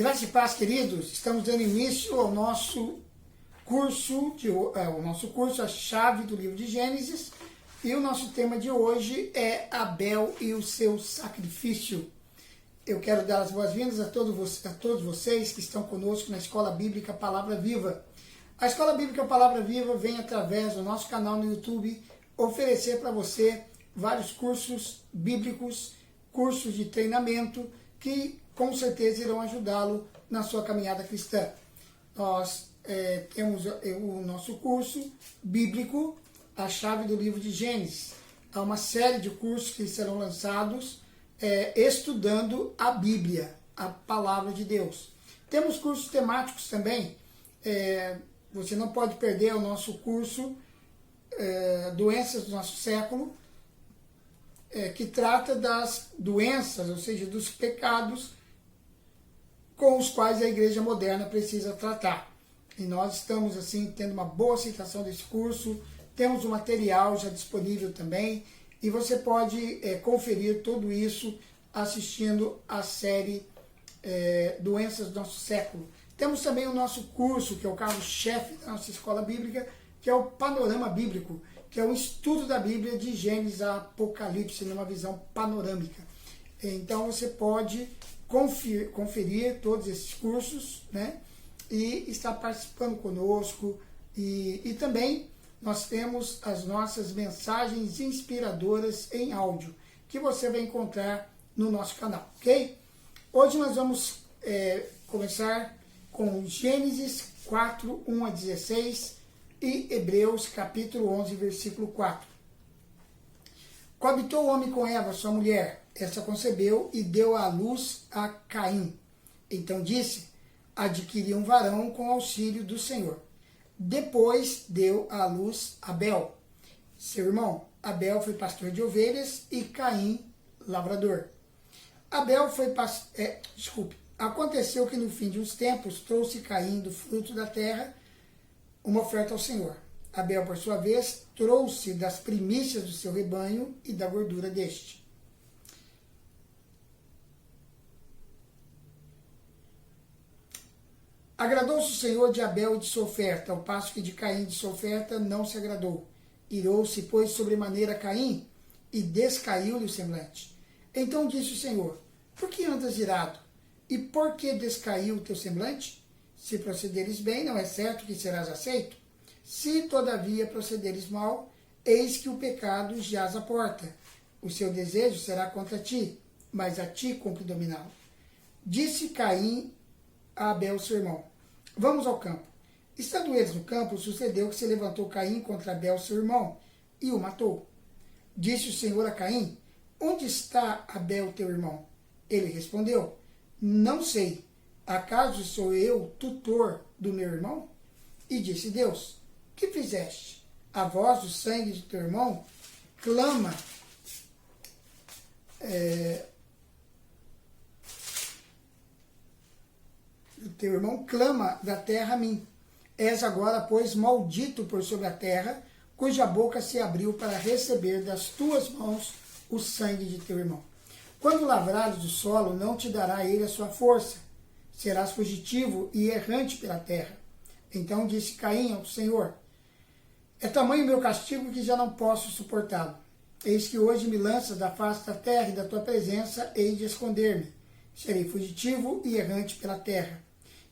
Graça e paz, queridos. Estamos dando início ao nosso curso, A Chave do Livro de Gênesis. E o nosso tema de hoje é Abel e o seu sacrifício. Eu quero dar as boas-vindas a todos vocês que estão conosco na Escola Bíblica Palavra Viva. A Escola Bíblica Palavra Viva vem através do nosso canal no YouTube oferecer para você vários cursos bíblicos, cursos de treinamento que com certeza irão ajudá-lo na sua caminhada cristã. Nós temos o nosso curso bíblico, A Chave do Livro de Gênesis. Há uma série de cursos que serão lançados estudando a Bíblia, a Palavra de Deus. Temos cursos temáticos também. Você não pode perder o nosso curso Doenças do Nosso Século, que trata das doenças, ou seja, dos pecados com os quais a igreja moderna precisa tratar. E nós estamos, assim, tendo uma boa aceitação desse curso, temos o material já disponível também, e você pode conferir tudo isso assistindo a série Doenças do Nosso Século. Temos também o nosso curso, que é o carro-chefe da nossa escola bíblica, que é o Panorama Bíblico, que é um estudo da Bíblia de Gênesis a Apocalipse, numa visão panorâmica. Então você pode conferir todos esses cursos, né? E estar participando conosco. E também nós temos as nossas mensagens inspiradoras em áudio, que você vai encontrar no nosso canal, ok? Hoje nós vamos começar com Gênesis 4, 1 a 16 e Hebreus capítulo 11, versículo 4. Coabitou o homem com Eva, sua mulher. Esta concebeu e deu à luz a Caim. Então disse: adquiri um varão com auxílio do Senhor. Depois deu à luz Abel, seu irmão. Abel foi pastor de ovelhas e Caim lavrador. Aconteceu que no fim de uns tempos trouxe Caim do fruto da terra uma oferta ao Senhor. Abel, por sua vez, trouxe das primícias do seu rebanho e da gordura deste. Agradou-se o Senhor de Abel e de sua oferta, ao passo que de Caim de sua oferta não se agradou. Irou-se, pois, sobremaneira Caim, e descaiu-lhe o semblante. Então disse o Senhor: por que andas irado? E por que descaiu o teu semblante? Se procederes bem, não é certo que serás aceito? Se, todavia, procederes mal, eis que o pecado jaz à porta. O seu desejo será contra ti, mas a ti cumpre dominá-lo. Disse Caim a Abel, seu irmão: vamos ao campo. Estando eles no campo, sucedeu que se levantou Caim contra Abel, seu irmão, e o matou. Disse o Senhor a Caim: onde está Abel, teu irmão? Ele respondeu: não sei. Acaso sou eu tutor do meu irmão? E disse Deus: que fizeste? A voz do sangue de teu irmão clama. O teu irmão clama da terra a mim. És agora, pois, maldito por sobre a terra, cuja boca se abriu para receber das tuas mãos o sangue de teu irmão. Quando lavrares do solo, não te dará ele a sua força. Serás fugitivo e errante pela terra. Então disse Caim ao Senhor: é tamanho o meu castigo que já não posso suportá-lo. Eis que hoje me lanças da face da terra, e da tua presença hei de esconder-me. Serei fugitivo e errante pela terra.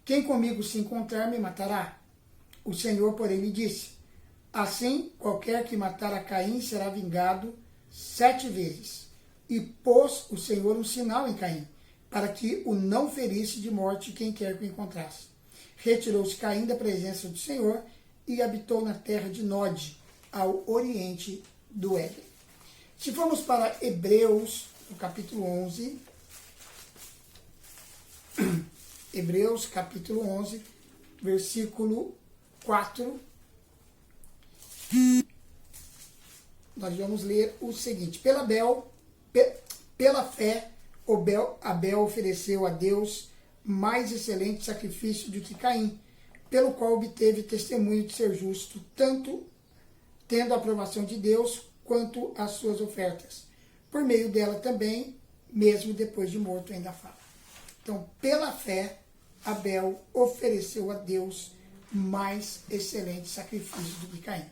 Quem comigo se encontrar me matará. O Senhor, porém, lhe disse: assim, qualquer que matar a Caim será vingado 7 vezes. E pôs o Senhor um sinal em Caim, para que o não ferisse de morte quem quer que o encontrasse. Retirou-se Caim da presença do Senhor e habitou na terra de Nod, ao oriente do Éden. Se formos para Hebreus, no capítulo 11, Hebreus, capítulo 11, versículo 4, nós vamos ler o seguinte: pela fé, Abel ofereceu a Deus mais excelente sacrifício do que Caim, pelo qual obteve testemunho de ser justo, tanto tendo a aprovação de Deus quanto as suas ofertas. Por meio dela também, mesmo depois de morto, ainda fala. Então, pela fé, Abel ofereceu a Deus mais excelente sacrifício do que Caim.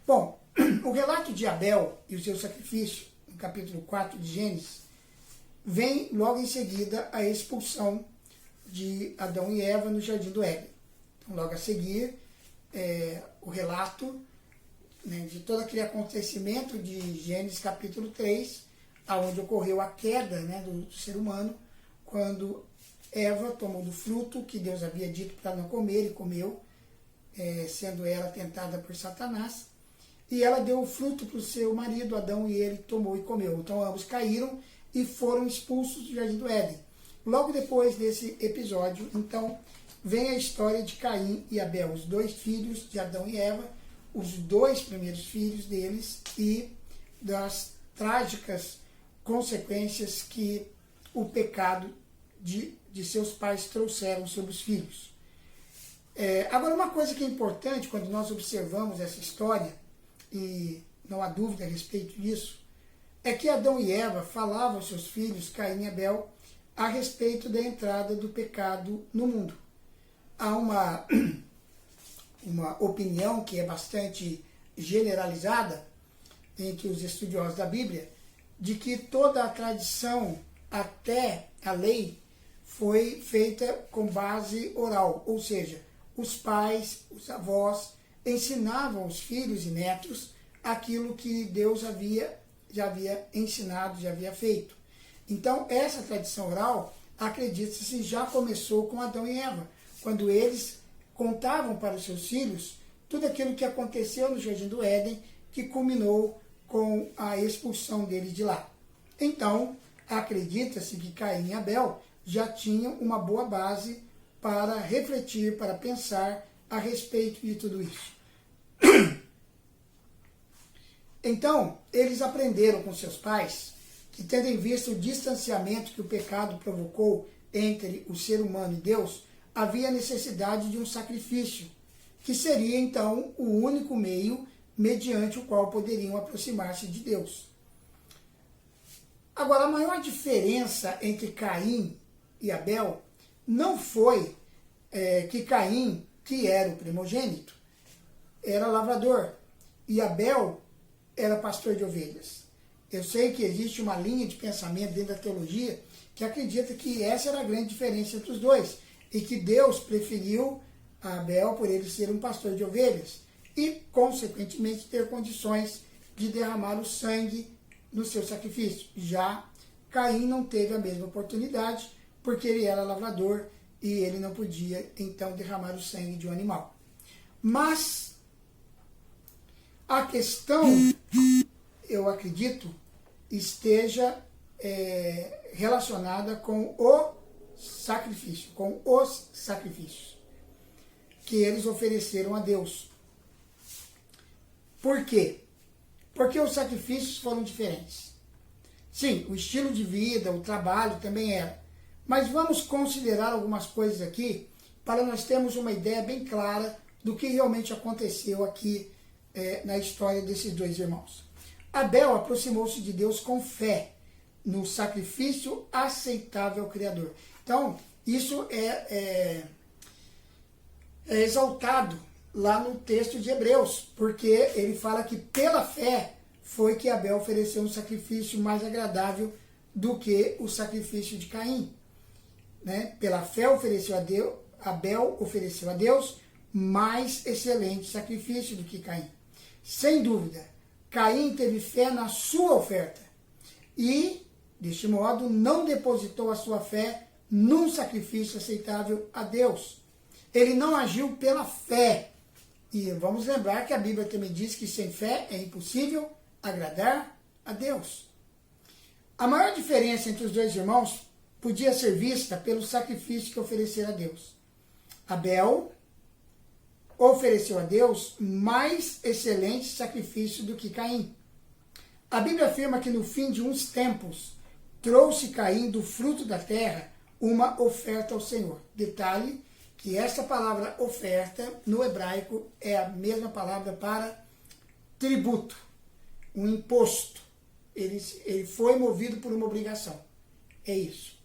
Bom, o relato de Abel e o seu sacrifício, no capítulo 4 de Gênesis, vem logo em seguida a expulsão de Adão e Eva no Jardim do Éden. Então, logo a seguir, o relato, né, de todo aquele acontecimento de Gênesis capítulo 3, onde ocorreu a queda, né, do ser humano, quando Eva tomou do fruto que Deus havia dito para não comer e comeu, sendo ela tentada por Satanás, e ela deu o fruto para o seu marido Adão e ele tomou e comeu. Então ambos caíram e foram expulsos do Jardim do Éden. Logo depois desse episódio, então, vem a história de Caim e Abel, os dois filhos de Adão e Eva, os dois primeiros filhos deles e das trágicas consequências que o pecado de seus pais trouxeram sobre os filhos. Agora, uma coisa que é importante quando nós observamos essa história, e não há dúvida a respeito disso, é que Adão e Eva falavam aos seus filhos, Caim e Abel, a respeito da entrada do pecado no mundo. Há uma opinião que é bastante generalizada entre os estudiosos da Bíblia, de que toda a tradição até a lei foi feita com base oral, ou seja, os pais, os avós ensinavam os filhos e netos aquilo que Deus já havia ensinado, já havia feito. Então, essa tradição oral, acredita-se, já começou com Adão e Eva, quando eles contavam para os seus filhos tudo aquilo que aconteceu no Jardim do Éden, que culminou com a expulsão deles de lá. Então, acredita-se que Caim e Abel já tinham uma boa base para refletir, para pensar a respeito de tudo isso. Então, eles aprenderam com seus pais que, tendo em vista o distanciamento que o pecado provocou entre o ser humano e Deus, havia necessidade de um sacrifício, que seria então o único meio mediante o qual poderiam aproximar-se de Deus. Agora, a maior diferença entre Caim e Abel não foi que Caim, que era o primogênito, era lavrador, e Abel era pastor de ovelhas. Eu sei que existe uma linha de pensamento dentro da teologia que acredita que essa era a grande diferença entre os dois, e que Deus preferiu Abel por ele ser um pastor de ovelhas e, consequentemente, ter condições de derramar o sangue no seu sacrifício. Já Caim não teve a mesma oportunidade, porque ele era lavrador e ele não podia, então, derramar o sangue de um animal. Mas a questão, eu acredito, esteja relacionada com o sacrifício, com os sacrifícios que eles ofereceram a Deus. Por quê? Porque os sacrifícios foram diferentes. Sim, o estilo de vida, o trabalho também era. Mas vamos considerar algumas coisas aqui para nós termos uma ideia bem clara do que realmente aconteceu aqui na história desses dois irmãos. Abel aproximou-se de Deus com fé no sacrifício aceitável ao Criador. Então, isso é exaltado lá no texto de Hebreus, porque ele fala que pela fé foi que Abel ofereceu um sacrifício mais agradável do que o sacrifício de Caim. Né? Pela fé ofereceu a Deus, Abel ofereceu a Deus mais excelente sacrifício do que Caim. Sem dúvida, Caim teve fé na sua oferta e, deste modo, não depositou a sua fé num sacrifício aceitável a Deus. Ele não agiu pela fé. E vamos lembrar que a Bíblia também diz que sem fé é impossível agradar a Deus. A maior diferença entre os dois irmãos podia ser vista pelo sacrifício que ofereceram a Deus. Abel ofereceu a Deus mais excelente sacrifício do que Caim. A Bíblia afirma que no fim de uns tempos trouxe Caim do fruto da terra uma oferta ao Senhor. Detalhe que essa palavra oferta no hebraico é a mesma palavra para tributo, um imposto. Ele foi movido por uma obrigação. É isso.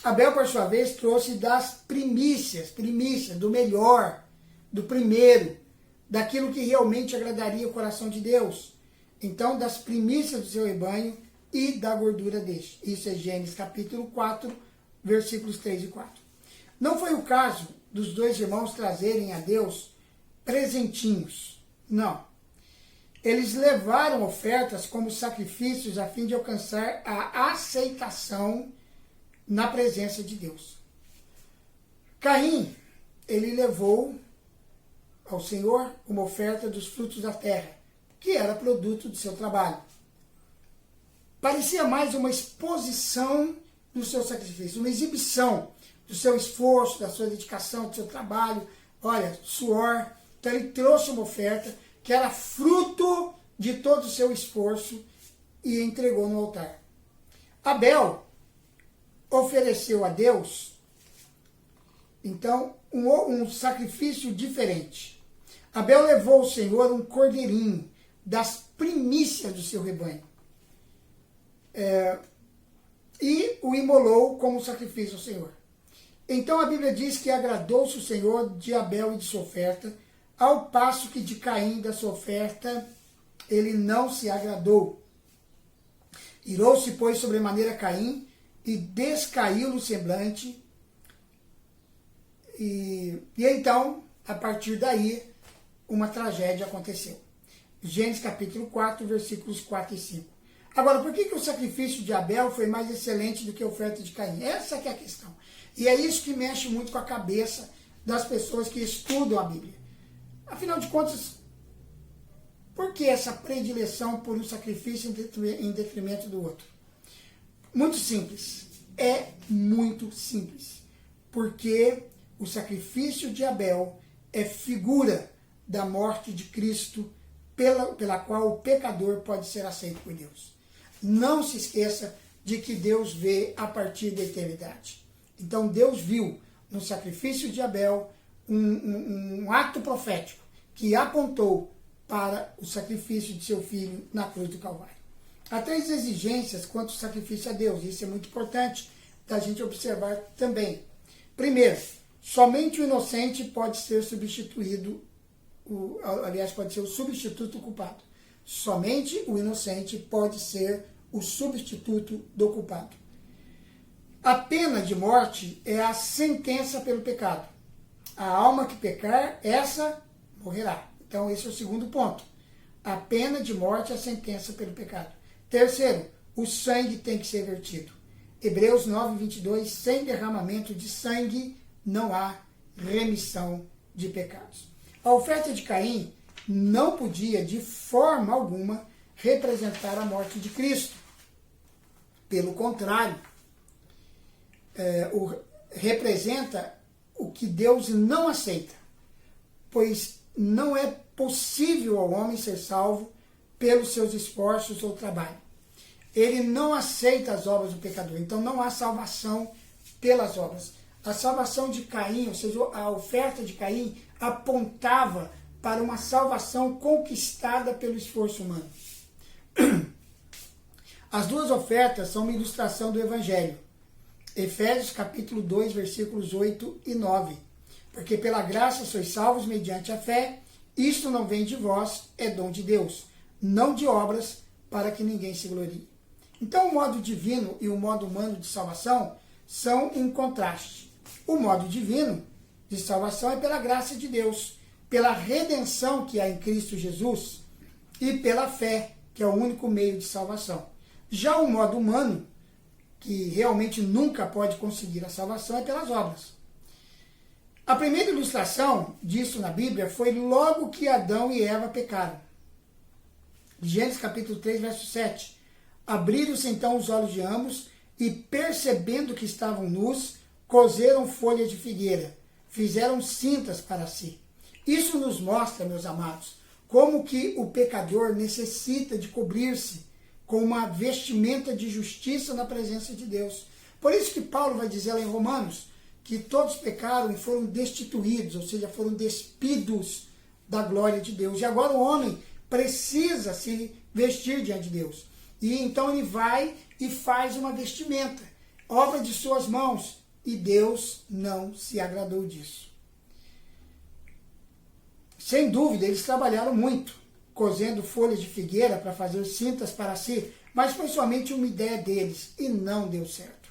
Abel, por sua vez, trouxe das primícias, do melhor, do primeiro, daquilo que realmente agradaria o coração de Deus. Então, das primícias do seu rebanho e da gordura deste. Isso é Gênesis capítulo 4, versículos 3 e 4. Não foi o caso dos dois irmãos trazerem a Deus presentinhos. Não. Eles levaram ofertas como sacrifícios a fim de alcançar a aceitação na presença de Deus. Caim, ele levou ao Senhor uma oferta dos frutos da terra, que era produto do seu trabalho. Parecia mais uma exposição do seu sacrifício, uma exibição do seu esforço, da sua dedicação, do seu trabalho, olha, suor. Então ele trouxe uma oferta que era fruto de todo o seu esforço e entregou no altar. Abel ofereceu a Deus, então, um sacrifício diferente. Abel levou ao Senhor um cordeirinho das primícias do seu rebanho. E o imolou como sacrifício ao Senhor. Então a Bíblia diz que agradou-se o Senhor de Abel e de sua oferta, ao passo que de Caim da sua oferta ele não se agradou. Irou-se, pois, sobremaneira Caim, e descaiu no semblante. E então, a partir daí, uma tragédia aconteceu. Gênesis capítulo 4, versículos 4 e 5. Agora, por que o sacrifício de Abel foi mais excelente do que a oferta de Caim? Essa que é a questão. E é isso que mexe muito com a cabeça das pessoas que estudam a Bíblia. Afinal de contas, por que essa predileção por um sacrifício em detrimento do outro? Muito simples. É muito simples. Porque o sacrifício de Abel é figura da morte de Cristo, pela qual o pecador pode ser aceito por Deus. Não se esqueça de que Deus vê a partir da eternidade. Então Deus viu no sacrifício de Abel um ato profético que apontou para o sacrifício de seu filho na cruz do Calvário. Há 3 exigências quanto ao sacrifício a Deus, isso é muito importante da gente observar também. Primeiro, somente o inocente pode ser substituído, pode ser o substituto do culpado. Somente o inocente pode ser o substituto do culpado. A pena de morte é a sentença pelo pecado. A alma que pecar, essa morrerá. Então, esse é o segundo ponto. A pena de morte é a sentença pelo pecado. Terceiro, o sangue tem que ser vertido. Hebreus 9, 22, sem derramamento de sangue não há remissão de pecados. A oferta de Caim não podia, de forma alguma, representar a morte de Cristo. Pelo contrário, representa o que Deus não aceita, pois não é possível ao homem ser salvo pelos seus esforços ou trabalho. Ele não aceita as obras do pecador, então não há salvação pelas obras. A salvação de Caim, ou seja, a oferta de Caim, apontava para uma salvação conquistada pelo esforço humano. As duas ofertas são uma ilustração do Evangelho. Efésios capítulo 2, versículos 8 e 9. Porque pela graça sois salvos mediante a fé, isto não vem de vós, é dom de Deus, não de obras, para que ninguém se glorie. Então o modo divino e o modo humano de salvação são um contraste. O modo divino de salvação é pela graça de Deus, pela redenção que há em Cristo Jesus e pela fé, que é o único meio de salvação. Já o modo humano, que realmente nunca pode conseguir a salvação, é pelas obras. A primeira ilustração disso na Bíblia foi logo que Adão e Eva pecaram. Gênesis capítulo 3, verso 7. Abriram-se então os olhos de ambos e, percebendo que estavam nus, coseram folhas de figueira, fizeram cintas para si. Isso nos mostra, meus amados, como que o pecador necessita de cobrir-se com uma vestimenta de justiça na presença de Deus. Por isso que Paulo vai dizer lá em Romanos que todos pecaram e foram destituídos, ou seja, foram despidos da glória de Deus. E agora o homem precisa se vestir diante de Deus. E então ele vai e faz uma vestimenta. obra de suas mãos, e Deus não se agradou disso. Sem dúvida, eles trabalharam muito, cozendo folhas de figueira para fazer cintas para si, mas foi somente uma ideia deles e não deu certo.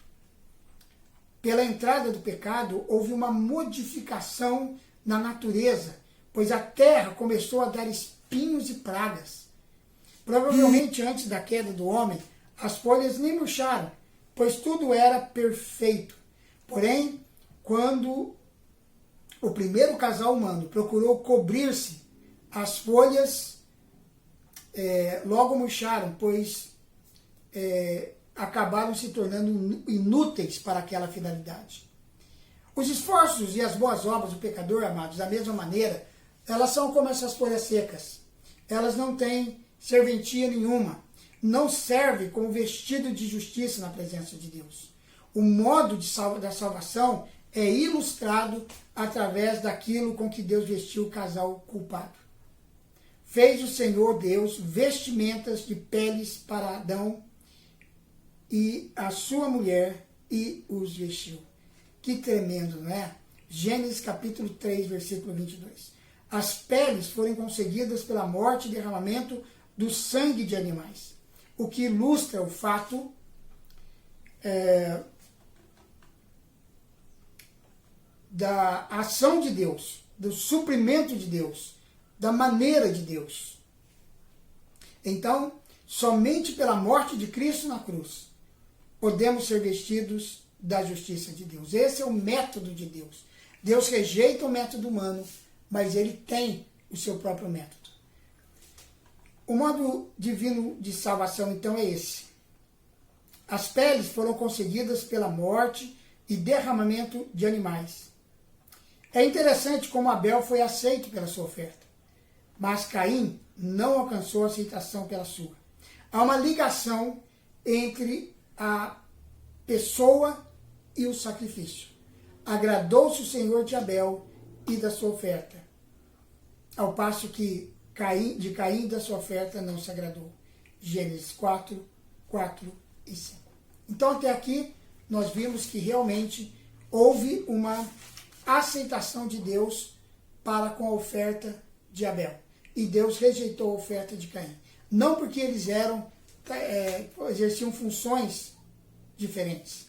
Pela entrada do pecado, houve uma modificação na natureza, pois a terra começou a dar espinhos e pragas. Provavelmente antes da queda do homem, as folhas nem murcharam, pois tudo era perfeito. Porém, quando o primeiro casal humano procurou cobrir-se, as folhas logo murcharam, pois acabaram se tornando inúteis para aquela finalidade. Os esforços e as boas obras do pecador, amados, da mesma maneira, elas são como essas folhas secas. Elas não têm serventia nenhuma. Não serve como vestido de justiça na presença de Deus. O modo da salvação é ilustrado através daquilo com que Deus vestiu o casal culpado. Fez o Senhor Deus vestimentas de peles para Adão e a sua mulher e os vestiu. Que tremendo, não é? Gênesis capítulo 3, versículo 22. As peles foram conseguidas pela morte e derramamento do sangue de animais, o que ilustra o fato da ação de Deus, do suprimento de Deus, da maneira de Deus. Então, somente pela morte de Cristo na cruz, podemos ser vestidos da justiça de Deus. Esse é o método de Deus. Deus rejeita o método humano, mas ele tem o seu próprio método. O modo divino de salvação, então, é esse. As peles foram conseguidas pela morte e derramamento de animais. É interessante como Abel foi aceito pela sua oferta, mas Caim não alcançou aceitação pela sua. Há uma ligação entre a pessoa e o sacrifício. Agradou-se o Senhor de Abel e da sua oferta, ao passo que de Caim e da sua oferta não se agradou. Gênesis 4, 4 e 5. Então, até aqui, nós vimos que realmente houve uma aceitação de Deus para com a oferta de Abel. E Deus rejeitou a oferta de Caim. Não porque eles exerciam funções diferentes,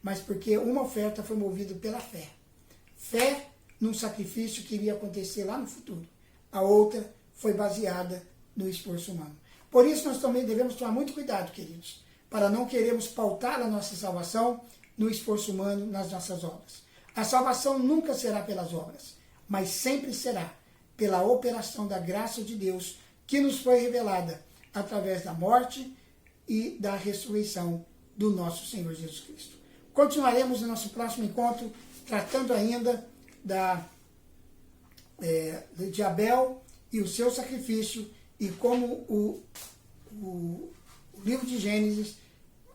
mas porque uma oferta foi movida pela fé. Fé num sacrifício que iria acontecer lá no futuro. A outra foi baseada no esforço humano. Por isso nós também devemos tomar muito cuidado, queridos, para não queremos pautar a nossa salvação no esforço humano, nas nossas obras. A salvação nunca será pelas obras, mas sempre será pela operação da graça de Deus que nos foi revelada através da morte e da ressurreição do nosso Senhor Jesus Cristo. Continuaremos no nosso próximo encontro tratando ainda de Abel e o seu sacrifício e como o livro de Gênesis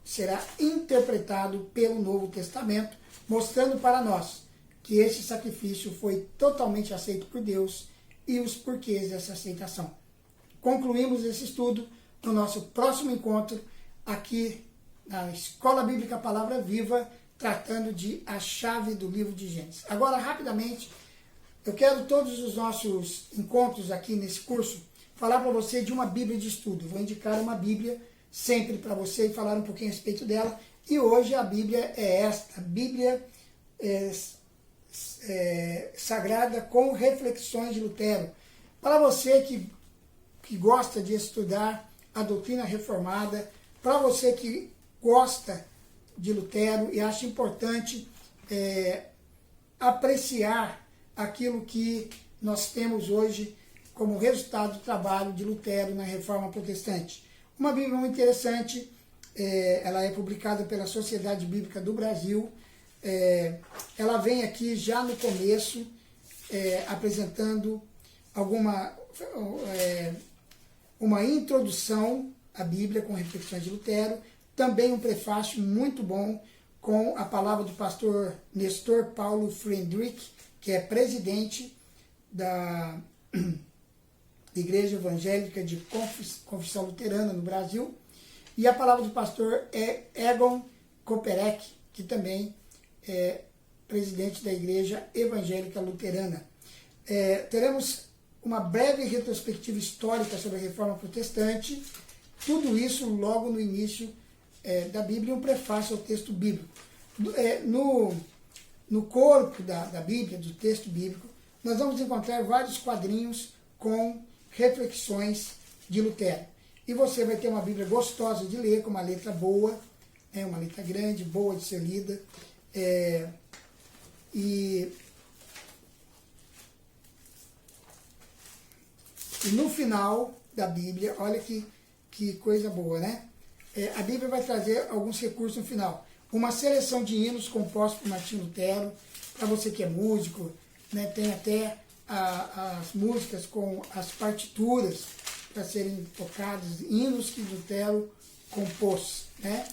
será interpretado pelo Novo Testamento, mostrando para nós que esse sacrifício foi totalmente aceito por Deus e os porquês dessa aceitação. Concluímos esse estudo no nosso próximo encontro aqui na Escola Bíblica Palavra Viva, tratando de a chave do livro de Gênesis. Agora, rapidamente, eu quero todos os nossos encontros aqui nesse curso falar para você de uma Bíblia de estudo. Eu vou indicar uma Bíblia sempre para você e falar um pouquinho a respeito dela. E hoje a Bíblia é esta, a Bíblia Sagrada com Reflexões de Lutero. Para você que gosta de estudar a doutrina reformada, para você que gosta de Lutero e acha importante apreciar aquilo que nós temos hoje como resultado do trabalho de Lutero na Reforma Protestante. Uma Bíblia muito interessante, ela é publicada pela Sociedade Bíblica do Brasil. Ela vem aqui já no começo, apresentando uma introdução à Bíblia com reflexões de Lutero, também um prefácio muito bom com a palavra do pastor Nestor Paulo Friedrich, que é presidente da Igreja Evangélica de Confissão Luterana no Brasil, e a palavra do pastor Egon Koperek, que também é presidente da Igreja Evangélica Luterana. Teremos uma breve retrospectiva histórica sobre a Reforma Protestante, tudo isso logo no início da Bíblia, um prefácio ao texto bíblico. No corpo da Bíblia, do texto bíblico, nós vamos encontrar vários quadrinhos com reflexões de Lutero. E você vai ter uma Bíblia gostosa de ler, com uma letra boa, uma letra grande, boa de ser lida. E no final da Bíblia, olha que coisa boa, né? A Bíblia vai trazer alguns recursos no final. Uma seleção de hinos compostos por Martinho Lutero, para você que é músico, né? Tem até as músicas com as partituras para serem tocadas, hinos que Lutero compôs, né?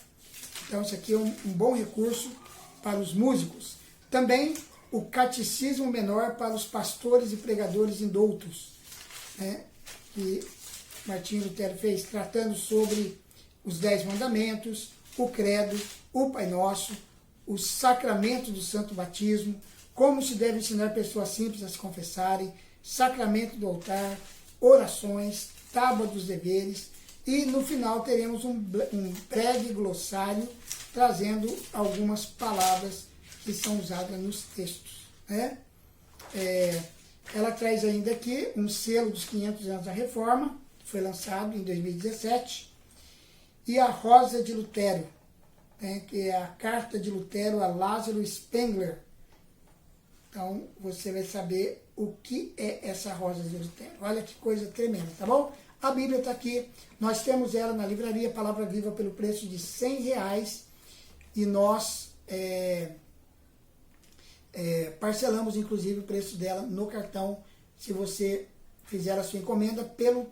Então, isso aqui é um bom recurso para os músicos. Também o Catecismo Menor para os pastores e pregadores indoutos, né? Que Martinho Lutero fez, tratando sobre os 10 mandamentos, o credo, o Pai Nosso, o sacramento do santo batismo, como se deve ensinar pessoas simples a se confessarem, sacramento do altar, orações, tábua dos deveres, e no final teremos um breve glossário trazendo algumas palavras que são usadas nos textos, né? Ela traz ainda aqui um selo dos 500 anos da Reforma, que foi lançado em 2017, e a Rosa de Lutero, né, que é a carta de Lutero a Lázaro Spengler. Então, você vai saber o que é essa Rosa de Lutero. Olha que coisa tremenda, tá bom? A Bíblia está aqui, nós temos ela na livraria Palavra Viva pelo preço de R$100, e nós parcelamos, inclusive, o preço dela no cartão, se você fizer a sua encomenda pelo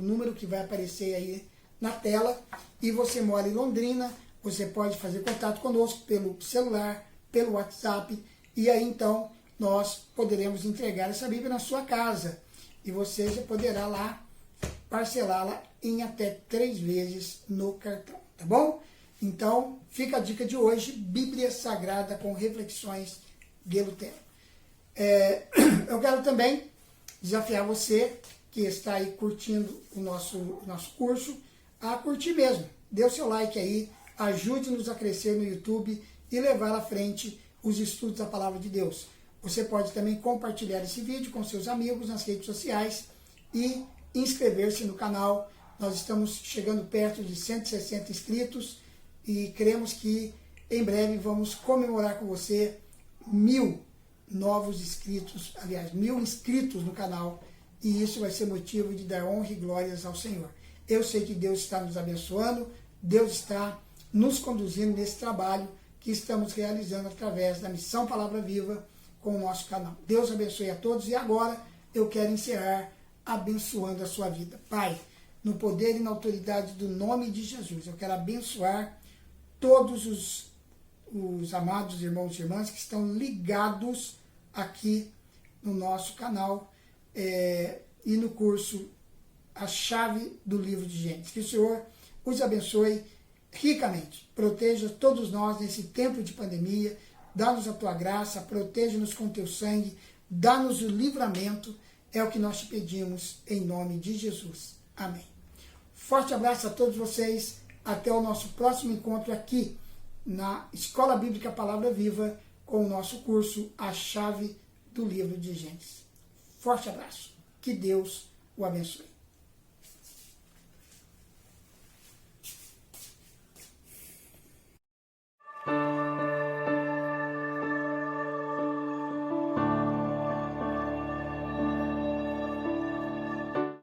número que vai aparecer aí na tela, e você mora em Londrina, você pode fazer contato conosco pelo celular, pelo WhatsApp, e aí então nós poderemos entregar essa Bíblia na sua casa, e você já poderá lá parcelá-la em até 3 vezes no cartão, tá bom? Então, fica a dica de hoje, Bíblia Sagrada com reflexões de Lutero. Eu quero também desafiar você que está aí curtindo o nosso curso, a curtir mesmo. Dê o seu like aí, ajude-nos a crescer no YouTube e levar à frente os estudos da Palavra de Deus. Você pode também compartilhar esse vídeo com seus amigos nas redes sociais e inscrever-se no canal. Nós estamos chegando perto de 160 inscritos e queremos que em breve vamos comemorar com você 1000 novos inscritos, aliás, 1000 inscritos no canal, e isso vai ser motivo de dar honra e glórias ao Senhor. Eu sei que Deus está nos abençoando, Deus está nos conduzindo nesse trabalho que estamos realizando através da Missão Palavra Viva com o nosso canal. Deus abençoe a todos, e agora eu quero encerrar abençoando a sua vida. Pai, no poder e na autoridade do nome de Jesus, eu quero abençoar todos os amados irmãos e irmãs que estão ligados aqui no nosso canal e no curso A Chave do Livro de Gênesis. Que o Senhor os abençoe ricamente. Proteja todos nós nesse tempo de pandemia. Dá-nos a tua graça, proteja-nos com teu sangue, dá-nos o livramento. É o que nós te pedimos em nome de Jesus. Amém. Forte abraço a todos vocês. Até o nosso próximo encontro aqui na Escola Bíblica Palavra Viva com o nosso curso A Chave do Livro de Gênesis. Forte abraço. Que Deus o abençoe.